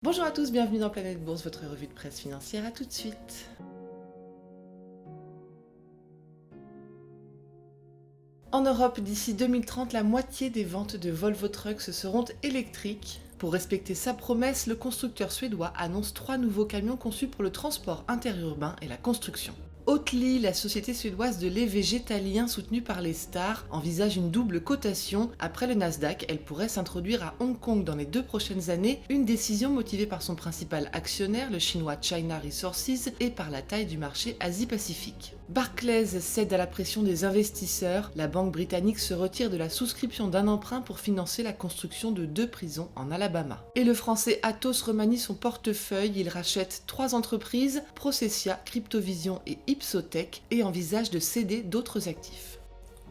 Bonjour à tous, bienvenue dans Planète Bourse, votre revue de presse financière. À tout de suite. En Europe, d'ici 2030, la moitié des ventes de Volvo Trucks seront électriques. Pour respecter sa promesse, le constructeur suédois annonce 3 nouveaux camions conçus pour le transport interurbain et la construction. Oatly, la société suédoise de lait végétalien soutenue par les stars, envisage une double cotation. Après le Nasdaq, elle pourrait s'introduire à Hong Kong dans les 2 prochaines années, une décision motivée par son principal actionnaire, le chinois China Resources, et par la taille du marché Asie-Pacifique. Barclays cède à la pression des investisseurs. La banque britannique se retire de la souscription d'un emprunt pour financer la construction de 2 prisons en Alabama. Et le français Atos remanie son portefeuille. Il rachète 3 entreprises, Processia, Cryptovision et Ipsotech, et envisage de céder d'autres actifs.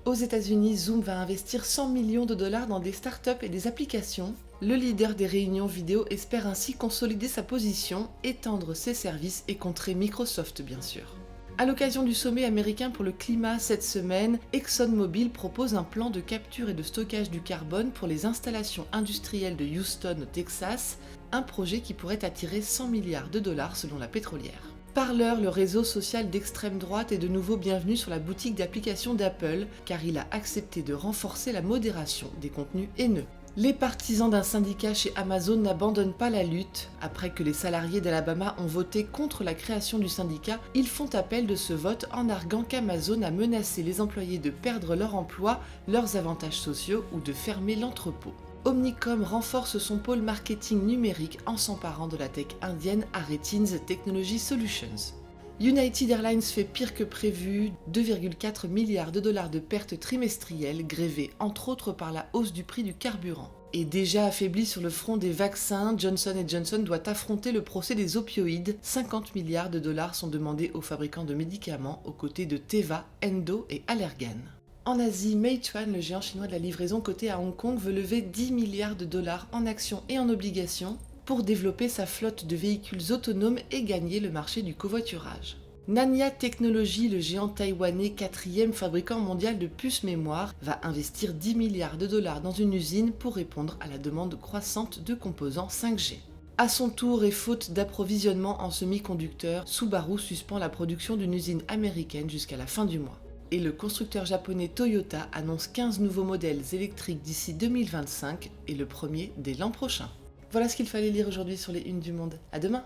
Aux États-Unis, Zoom va investir 100 millions de dollars dans des startups et des applications. Le leader des réunions vidéo espère ainsi consolider sa position, étendre ses services et contrer Microsoft bien sûr. À l'occasion du sommet américain pour le climat cette semaine, ExxonMobil propose un plan de capture et de stockage du carbone pour les installations industrielles de Houston au Texas, un projet qui pourrait attirer 100 milliards de dollars selon la pétrolière. Parler, le réseau social d'extrême droite, est de nouveau bienvenu sur la boutique d'applications d'Apple, car il a accepté de renforcer la modération des contenus haineux. Les partisans d'un syndicat chez Amazon n'abandonnent pas la lutte. Après que les salariés d'Alabama ont voté contre la création du syndicat, ils font appel de ce vote en arguant qu'Amazon a menacé les employés de perdre leur emploi, leurs avantages sociaux ou de fermer l'entrepôt. Omnicom renforce son pôle marketing numérique en s'emparant de la tech indienne Aretins Technology Solutions. United Airlines fait pire que prévu, 2,4 milliards de dollars de pertes trimestrielles grévées entre autres par la hausse du prix du carburant. Et déjà affaibli sur le front des vaccins, Johnson & Johnson doit affronter le procès des opioïdes. 50 milliards de dollars sont demandés aux fabricants de médicaments aux côtés de Teva, Endo et Allergan. En Asie, Meituan, le géant chinois de la livraison coté à Hong Kong, veut lever 10 milliards de dollars en actions et en obligations pour développer sa flotte de véhicules autonomes et gagner le marché du covoiturage. Nanya Technologies, le géant taïwanais 4e fabricant mondial de puces mémoire, va investir 10 milliards de dollars dans une usine pour répondre à la demande croissante de composants 5G. À son tour et faute d'approvisionnement en semi-conducteurs, Subaru suspend la production d'une usine américaine jusqu'à la fin du mois. Et le constructeur japonais Toyota annonce 15 nouveaux modèles électriques d'ici 2025 et le premier dès l'an prochain. Voilà ce qu'il fallait lire aujourd'hui sur les unes du Monde. À demain!